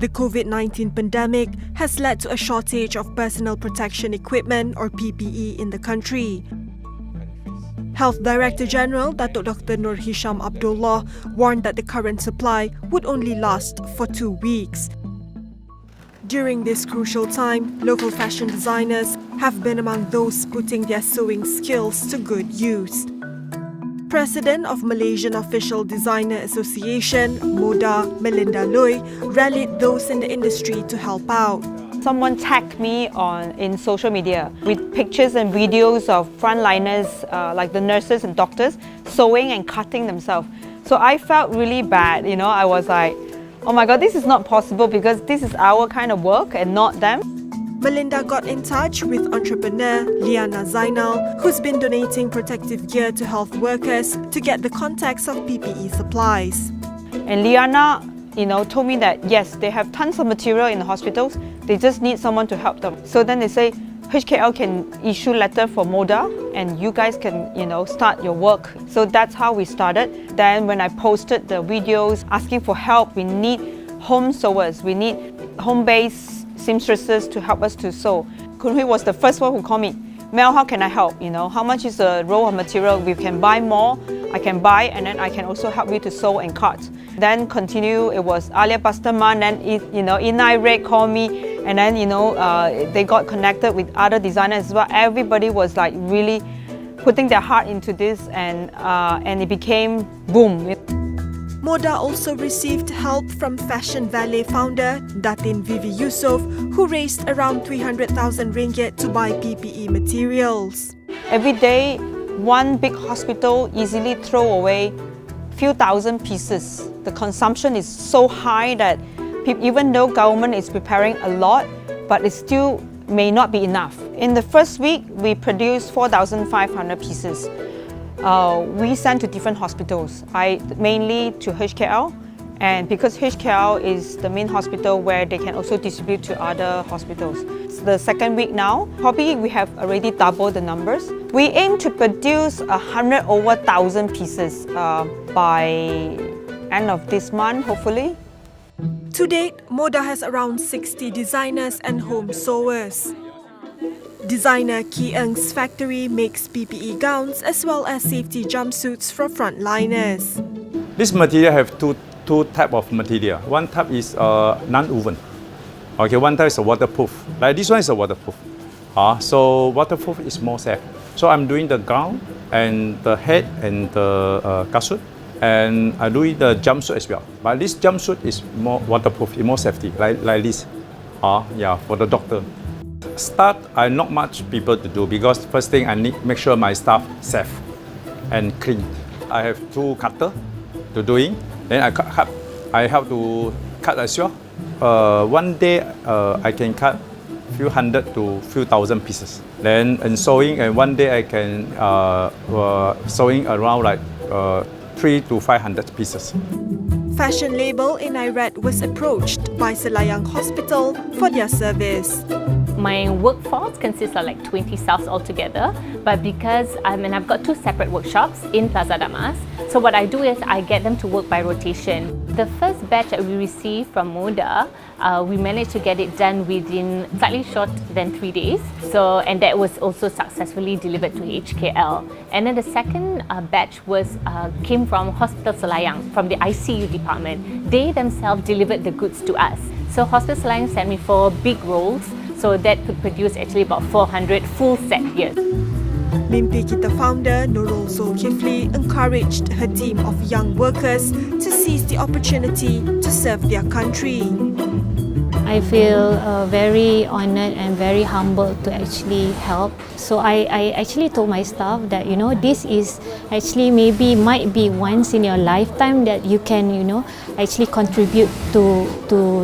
The COVID-19 pandemic has led to a shortage of personal protection equipment or PPE in the country. Health Director General Datuk Dr. Nur Hisham Abdullah warned that the current supply would only last for 2 weeks. During this crucial time, local fashion designers have been among those putting their sewing skills to good use. President of Malaysian Official Designer Association, MODA, Melinda Loy, rallied those in the industry to help out. Someone tagged me in social media with pictures and videos of frontliners like the nurses and doctors sewing and cutting themselves. So I felt really bad, I was like, oh my God, this is not possible because this is our kind of work and not them. Melinda got in touch with entrepreneur Liana Zainal, who's been donating protective gear to health workers to get the contacts of PPE supplies. And Liana, told me that yes, they have tons of material in the hospitals, they just need someone to help them. So then they say, HKL can issue letter for MODA and you guys can, start your work. So that's how we started. Then when I posted the videos asking for help, we need home sewers, we need home-based seamstresses to help us to sew. Kun Hui was the first one who called me. Mel, how can I help? How much is the roll of material? We can buy more, I can buy, and then I can also help you to sew and cut. Then continue, it was Alia Pastaman, and Inai Red called me, and then they got connected with other designers as well. Everybody was like really putting their heart into this, and it became boom. MODA also received help from Fashion Valet founder Datin Vivi Yusof, who raised around 300,000 ringgit to buy PPE materials. Every day, one big hospital easily throw away few thousand pieces. The consumption is so high that even though government is preparing a lot, but it still may not be enough. In the first week, we produced 4,500 pieces. We sent to different hospitals, mainly to HKL, and because HKL is the main hospital where they can also distribute to other hospitals. It's the second week now, probably we have already doubled the numbers. We aim to produce 100,000 pieces by end of this month, hopefully. To date, MODA has around 60 designers and home sewers. Designer Ki Eng's factory makes PPE gowns as well as safety jumpsuits for frontliners. This material have two type of material. One type is non-woven. Okay, one type is a waterproof. Like this one is a waterproof. So waterproof is more safe. So I'm doing the gown and the head and the catsuit, and I doing the jumpsuit as well. But this jumpsuit is more waterproof, more safety, like this. For the doctor. Start, I not much people to do because first thing I need make sure my staff safe and clean. I have 2 cutter to doing. Then I have to cut as well. One day I can cut few hundred to few thousand pieces. Then in sewing, and one day I can sewing around like 300 to 500 pieces. Fashion label in Irad was approached by Selayang Hospital for their service. My workforce consists of like 20 staffs altogether, but because I've got 2 separate workshops in Plaza Damas, so what I do is I get them to work by rotation. The first batch that we received from MODA, we managed to get it done within slightly short than 3 days. And that was also successfully delivered to HKL. And then the second batch came from Hospital Selayang, from the ICU department. They themselves delivered the goods to us. So Hospital Selayang sent me 4 big rolls, so that could produce actually about 400 full set here. Mimpi Kita founder Nurul Zulkifli encouraged her team of young workers to seize the opportunity to serve their country. I feel very honoured and very humbled to actually help. So I actually told my staff that this is actually might be once in your lifetime that you can actually contribute to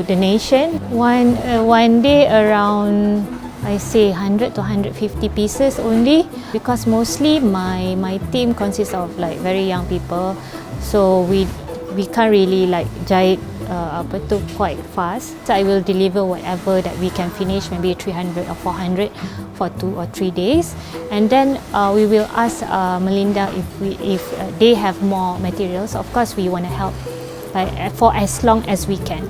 the nation. One day around I say 100 to 150 pieces only, because mostly my team consists of like very young people, so we can't really like jahit quite fast. So I will deliver whatever that we can finish, maybe 300 or 400 for 2 or 3 days, and then we will ask Melinda if they have more materials. Of course, we want to help for as long as we can.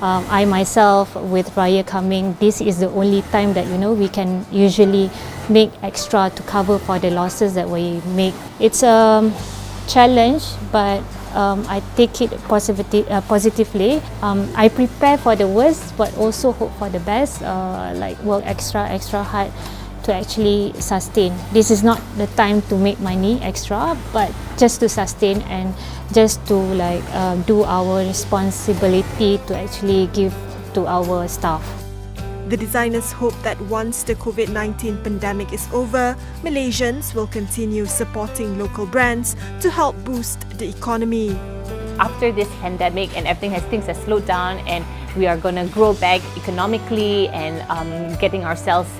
I myself, with Raya coming, this is the only time that we can usually make extra to cover for the losses that we make. It's a challenge, but I take it positively. I prepare for the worst, but also hope for the best. Like work extra hard to actually sustain. This is not the time to make money extra, but just to sustain and just to do our responsibility to actually give to our staff. The designers hope that once the COVID-19 pandemic is over, Malaysians will continue supporting local brands to help boost the economy. After this pandemic and things have slowed down and we are going to grow back economically and getting ourselves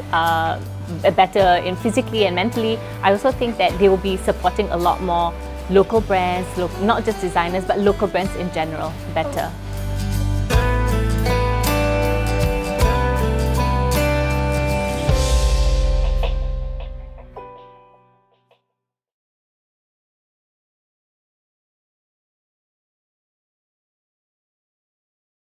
better in physically and mentally, I also think that they will be supporting a lot more local brands, not just designers, but local brands in general better.